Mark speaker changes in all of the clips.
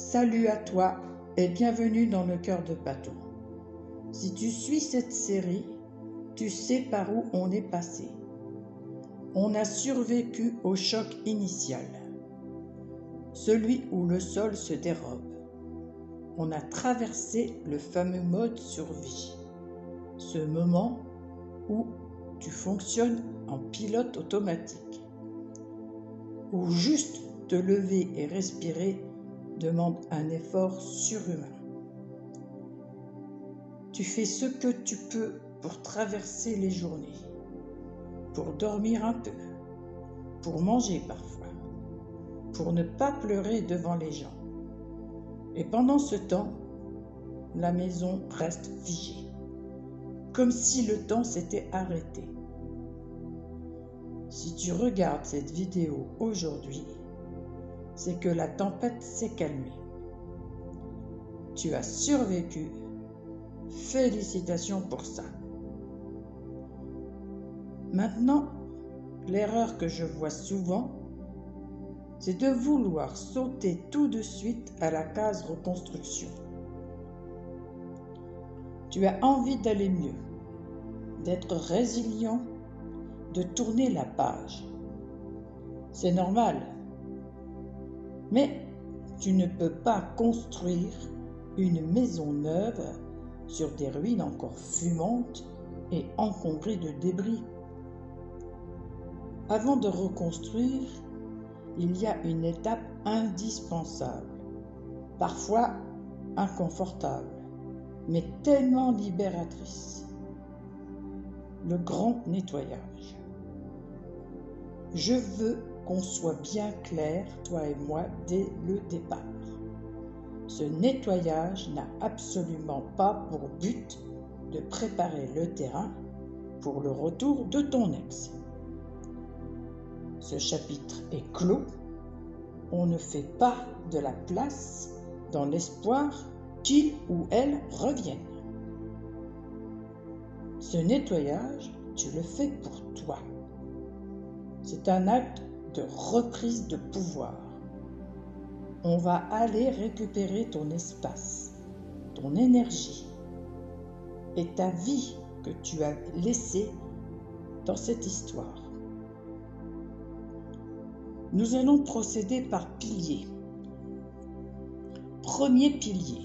Speaker 1: Salut à toi et bienvenue dans le cœur de Pato. Si tu suis cette série, tu sais par où on est passé. On a survécu au choc initial, celui où le sol se dérobe. On a traversé le fameux mode survie, ce moment où tu fonctionnes en pilote automatique, où juste te lever et respirer demande un effort surhumain. Tu fais ce que tu peux pour traverser les journées, pour dormir un peu, pour manger parfois, pour ne pas pleurer devant les gens. Et pendant ce temps, la maison reste figée, comme si le temps s'était arrêté. Si tu regardes cette vidéo aujourd'hui, c'est que la tempête s'est calmée. Tu as survécu. Félicitations pour ça. Maintenant, l'erreur que je vois souvent, c'est de vouloir sauter tout de suite à la case reconstruction. Tu as envie d'aller mieux, d'être résilient, de tourner la page. C'est normal. Mais tu ne peux pas construire une maison neuve sur des ruines encore fumantes et encombrées de débris. Avant de reconstruire, il y a une étape indispensable, parfois inconfortable, mais tellement libératrice. Le grand nettoyage. Je veux qu'on soit bien clair, toi et moi, dès le départ. Ce nettoyage n'a absolument pas pour but de préparer le terrain pour le retour de ton ex. Ce chapitre est clos. On ne fait pas de la place dans l'espoir qu'il ou elle revienne. Ce nettoyage, tu le fais pour toi. C'est un acte de reprise de pouvoir. On va aller récupérer ton espace, ton énergie et ta vie que tu as laissée dans cette histoire. Nous allons procéder par piliers. Premier pilier,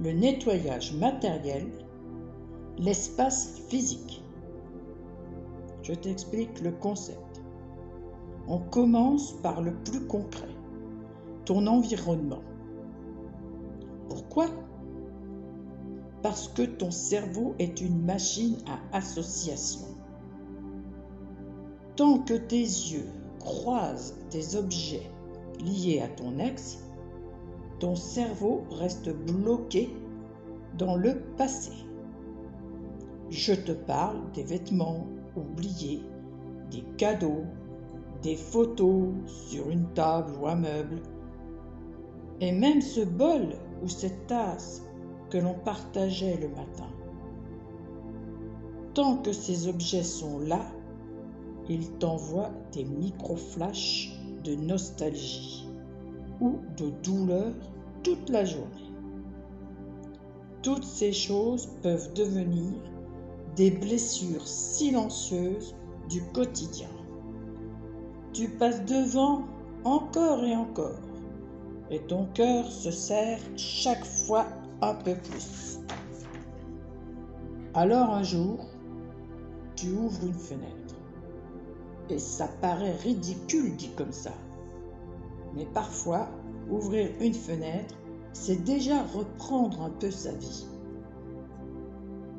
Speaker 1: le nettoyage matériel, l'espace physique. Je t'explique le concept. On commence par le plus concret, ton environnement. Pourquoi ? Parce que ton cerveau est une machine à association. Tant que tes yeux croisent des objets liés à ton ex, ton cerveau reste bloqué dans le passé. Je te parle des vêtements oubliés, des cadeaux, des photos sur une table ou un meuble, et même ce bol ou cette tasse que l'on partageait le matin. Tant que ces objets sont là, ils t'envoient des micro-flashs de nostalgie ou de douleur toute la journée. Toutes ces choses peuvent devenir des blessures silencieuses du quotidien. Tu passes devant encore et encore, et ton cœur se serre chaque fois un peu plus. Alors un jour, tu ouvres une fenêtre, et ça paraît ridicule dit comme ça. Mais parfois, ouvrir une fenêtre, c'est déjà reprendre un peu sa vie.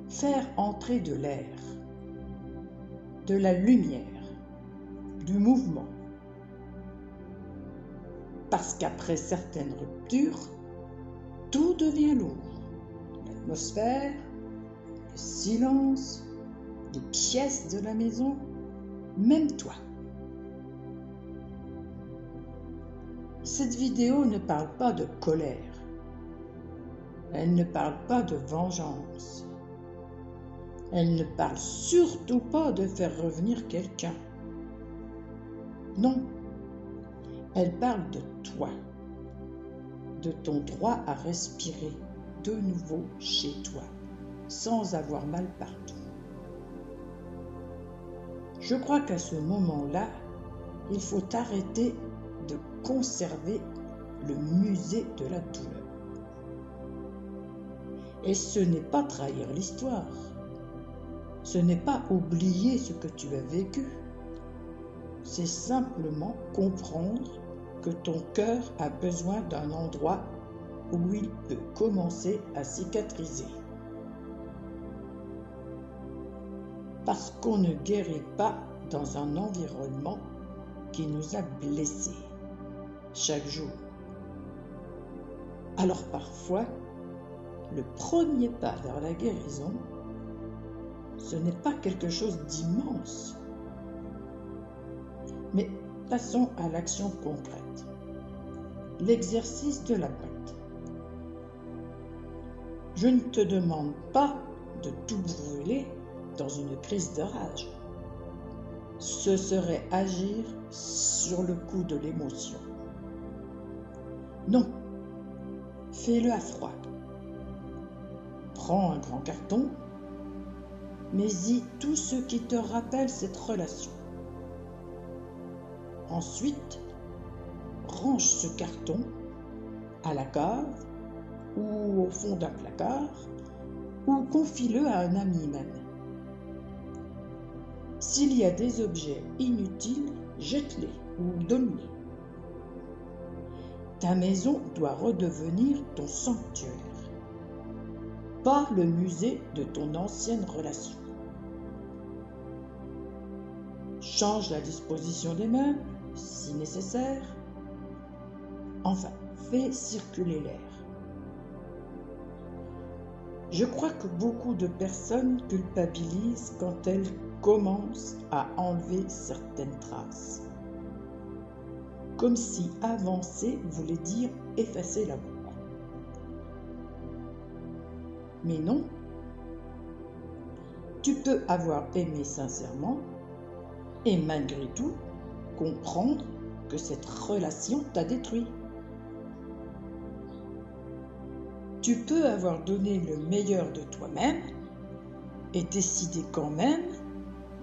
Speaker 1: Faire entrer de l'air, de la lumière, du mouvement. Parce qu'après certaines ruptures, tout devient lourd. L'atmosphère, le silence, les pièces de la maison, même toi. Cette vidéo ne parle pas de colère. Elle ne parle pas de vengeance. Elle ne parle surtout pas de faire revenir quelqu'un. Non, elle parle de toi, de ton droit à respirer de nouveau chez toi, sans avoir mal partout. Je crois qu'à ce moment-là, il faut arrêter de conserver le musée de la douleur. Et ce n'est pas trahir l'histoire. Ce n'est pas oublier ce que tu as vécu. C'est simplement comprendre que ton cœur a besoin d'un endroit où il peut commencer à cicatriser. Parce qu'on ne guérit pas dans un environnement qui nous a blessés chaque jour. Alors parfois, le premier pas vers la guérison, ce n'est pas quelque chose d'immense. Mais passons à l'action concrète. L'exercice de la boîte. Je ne te demande pas de tout brûler dans une crise de rage. Ce serait agir sur le coup de l'émotion. Non, fais-le à froid. Prends un grand carton, mets-y tout ce qui te rappelle cette relation. Ensuite, range ce carton à la cave ou au fond d'un placard ou confie-le à un ami même. S'il y a des objets inutiles, jette-les ou donne-les. Ta maison doit redevenir ton sanctuaire, pas le musée de ton ancienne relation. Change la disposition des meubles, si nécessaire. Enfin, fais circuler l'air. Je crois que beaucoup de personnes culpabilisent quand elles commencent à enlever certaines traces. Comme si avancer voulait dire effacer la boucle. Mais non, tu peux avoir aimé sincèrement et malgré tout comprendre que cette relation t'a détruit. Tu peux avoir donné le meilleur de toi-même et décider quand même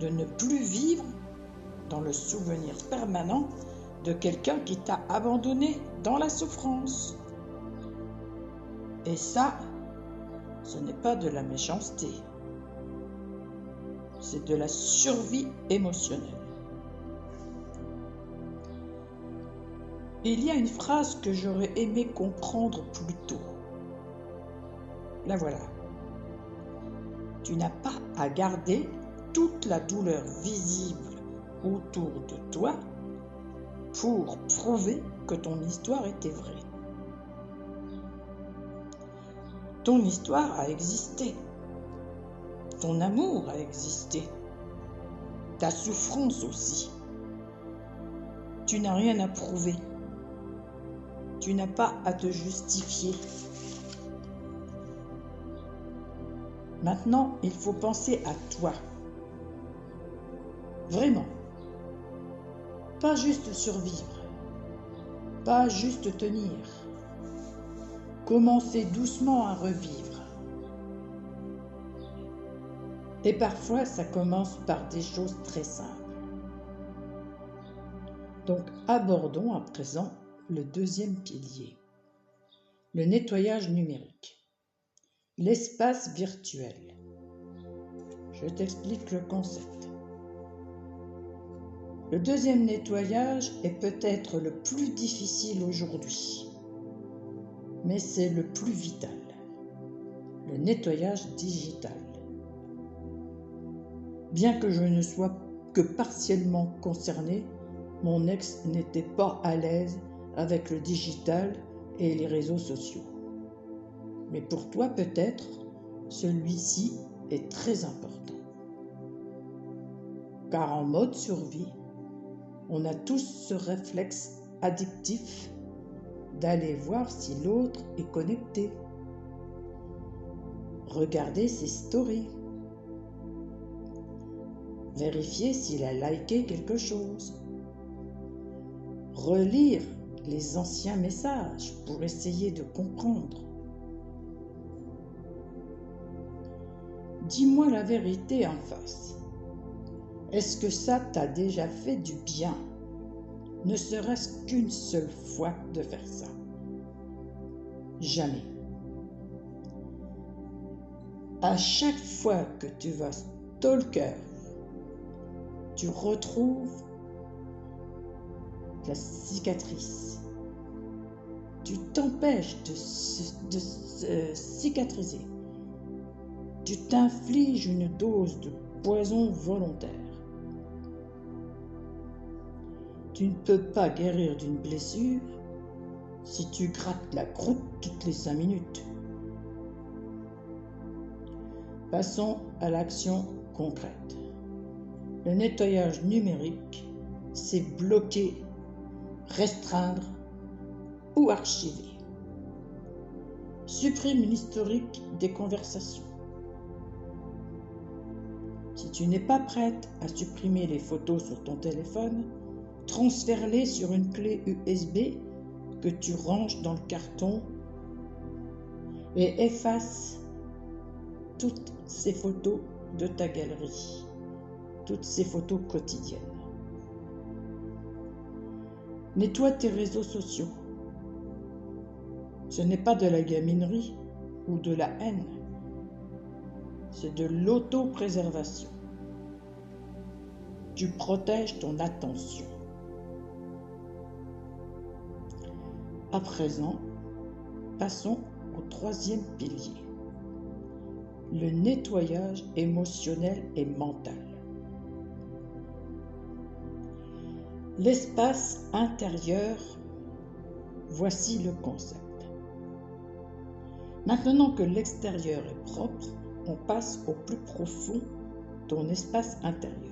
Speaker 1: de ne plus vivre dans le souvenir permanent de quelqu'un qui t'a abandonné dans la souffrance. Et ça, ce n'est pas de la méchanceté, c'est de la survie émotionnelle. Il y a une phrase que j'aurais aimé comprendre plus tôt. La voilà. Tu n'as pas à garder toute la douleur visible autour de toi pour prouver que ton histoire était vraie. Ton histoire a existé. Ton amour a existé. Ta souffrance aussi. Tu n'as rien à prouver. Tu n'as pas à te justifier. Maintenant, il faut penser à toi. Vraiment. Pas juste survivre. Pas juste tenir. Commencer doucement à revivre. Et parfois, ça commence par des choses très simples. Donc, abordons à présent le deuxième pilier, le nettoyage numérique. L'espace virtuel. Je t'explique le concept. Le deuxième nettoyage est peut-être le plus difficile aujourd'hui, mais c'est le plus vital. Le nettoyage digital. Bien que je ne sois que partiellement concerné, mon ex n'était pas à l'aise avec le digital et les réseaux sociaux. Mais pour toi peut-être, celui-ci est très important. Car en mode survie, on a tous ce réflexe addictif d'aller voir si l'autre est connecté. Regarder ses stories. Vérifier s'il a liké quelque chose. Relire les anciens messages pour essayer de comprendre. Dis-moi la vérité en face. Est-ce que ça t'a déjà fait du bien, ne serait-ce qu'une seule fois de faire ça? Jamais. À chaque fois que tu vas stalker, tu retrouves la cicatrice. Tu t'empêches de cicatriser. Tu t'infliges une dose de poison volontaire. Tu ne peux pas guérir d'une blessure si tu grattes la croûte toutes les 5 minutes. Passons à l'action concrète. Le nettoyage numérique, c'est bloquer, restreindre ou archiver. Supprime l'historique des conversations. Si tu n'es pas prête à supprimer les photos sur ton téléphone, transfère-les sur une clé USB que tu ranges dans le carton et efface toutes ces photos de ta galerie, toutes ces photos quotidiennes. Nettoie tes réseaux sociaux. Ce n'est pas de la gaminerie ou de la haine, c'est de l'autopréservation. Tu protèges ton attention. À présent, passons au 3e pilier, le nettoyage émotionnel et mental. L'espace intérieur, voici le concept. Maintenant que l'extérieur est propre, on passe au plus profond, ton espace intérieur.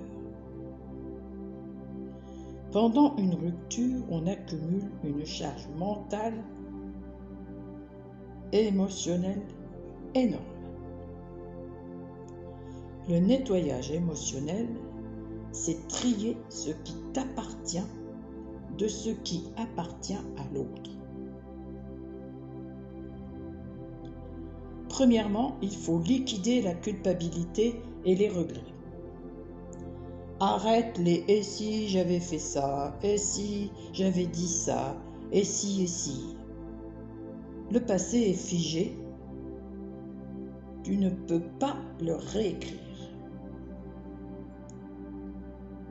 Speaker 1: Pendant une rupture, on accumule une charge mentale et émotionnelle énorme. Le nettoyage émotionnel, c'est trier ce qui t'appartient de ce qui appartient à l'autre. Premièrement, il faut liquider la culpabilité et les regrets. Arrête les « et si j'avais fait ça »,« et si j'avais dit ça »,« et si ». Le passé est figé. Tu ne peux pas le réécrire.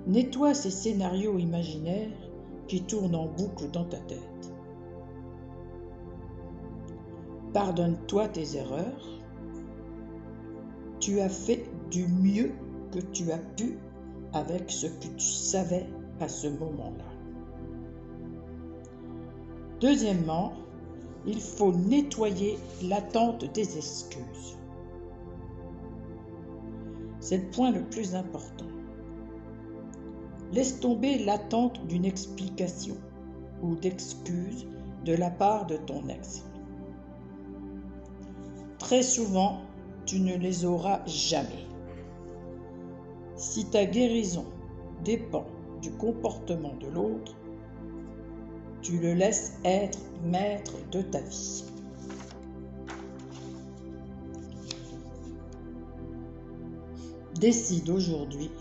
Speaker 1: Nettoie ces scénarios imaginaires qui tournent en boucle dans ta tête. Pardonne-toi tes erreurs. Tu as fait du mieux que tu as pu avec ce que tu savais à ce moment-là. Deuxièmement, il faut nettoyer l'attente des excuses. C'est le point le plus important. Laisse tomber l'attente d'une explication ou d'excuses de la part de ton ex. Très souvent, tu ne les auras jamais. Si ta guérison dépend du comportement de l'autre, tu le laisses être maître de ta vie. Décide aujourd'hui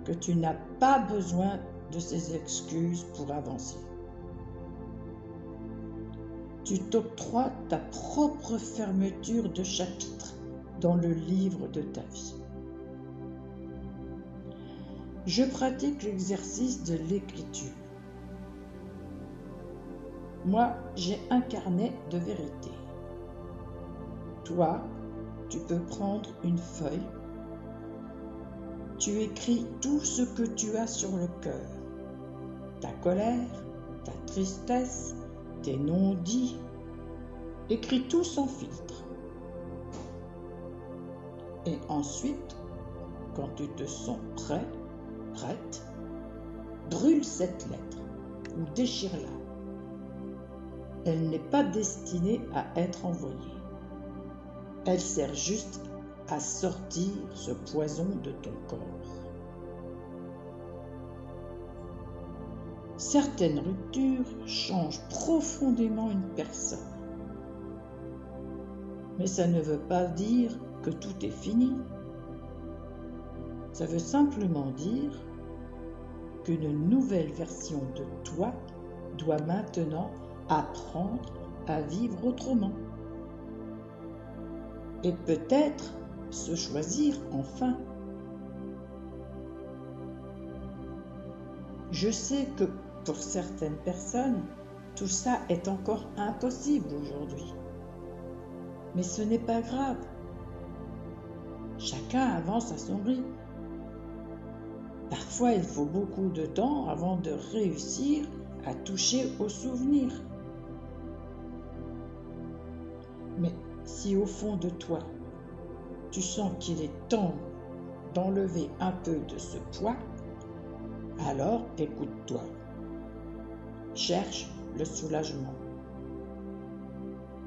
Speaker 1: que tu n'as pas besoin de ces excuses pour avancer. Tu t'octroies ta propre fermeture de chapitre dans le livre de ta vie. Je pratique l'exercice de l'écriture. Moi, j'ai un carnet de vérité. Toi, tu peux prendre une feuille. Tu écris tout ce que tu as sur le cœur. Ta colère, ta tristesse, tes non-dits. Écris tout sans filtre. Et ensuite, quand tu te sens prêt, prête, brûle cette lettre ou déchire-la. Elle n'est pas destinée à être envoyée. Elle sert juste à sortir ce poison de ton corps. Certaines ruptures changent profondément une personne. Mais ça ne veut pas dire que tout est fini. Ça veut simplement dire qu'une nouvelle version de toi doit maintenant apprendre à vivre autrement. Et peut-être se choisir enfin. Je sais que pour certaines personnes, tout ça est encore impossible aujourd'hui. Mais ce n'est pas grave. Chacun avance à son rythme. Parfois, il faut beaucoup de temps avant de réussir à toucher aux souvenirs. Mais si au fond de toi, tu sens qu'il est temps d'enlever un peu de ce poids, alors écoute-toi. Cherche le soulagement.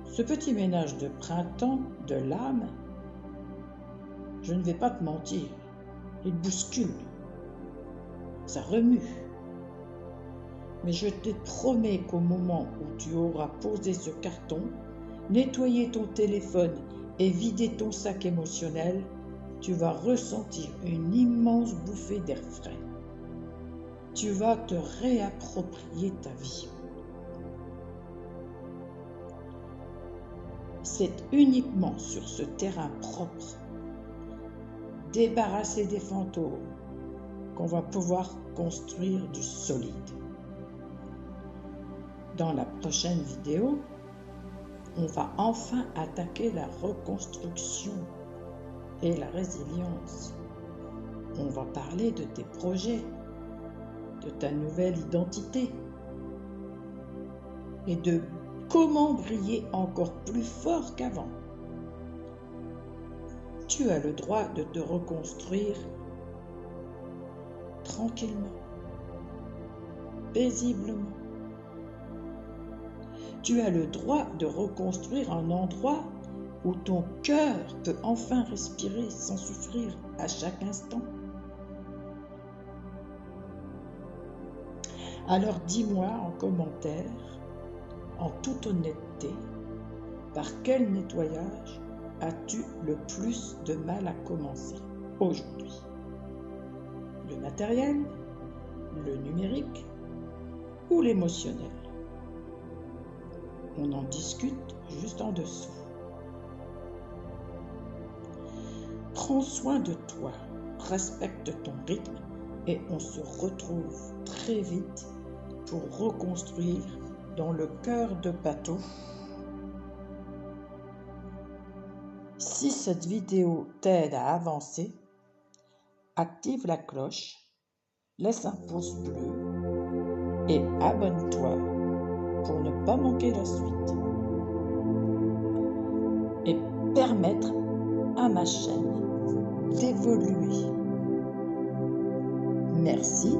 Speaker 1: Ce petit ménage de printemps de l'âme, je ne vais pas te mentir, il bouscule, ça remue. Mais je te promets qu'au moment où tu auras posé ce carton, nettoyé ton téléphone et vidé ton sac émotionnel, tu vas ressentir une immense bouffée d'air frais. Tu vas te réapproprier ta vie. C'est uniquement sur ce terrain propre, débarrassé des fantômes, qu'on va pouvoir construire du solide. Dans la prochaine vidéo, on va enfin attaquer la reconstruction et la résilience. On va parler de tes projets, de ta nouvelle identité et de comment briller encore plus fort qu'avant. Tu as le droit de te reconstruire tranquillement, paisiblement. Tu as le droit de reconstruire un endroit où ton cœur peut enfin respirer sans souffrir à chaque instant. Alors dis-moi en commentaire, en toute honnêteté, par quel nettoyage as-tu le plus de mal à commencer aujourd'hui? Le matériel, le numérique ou l'émotionnel? On en discute juste en dessous. Prends soin de toi, respecte ton rythme et on se retrouve très vite pour reconstruire dans le cœur de Pato. Si cette vidéo t'aide à avancer, active la cloche, laisse un pouce bleu et abonne-toi pour ne pas manquer la suite et permettre à ma chaîne d'évoluer. Merci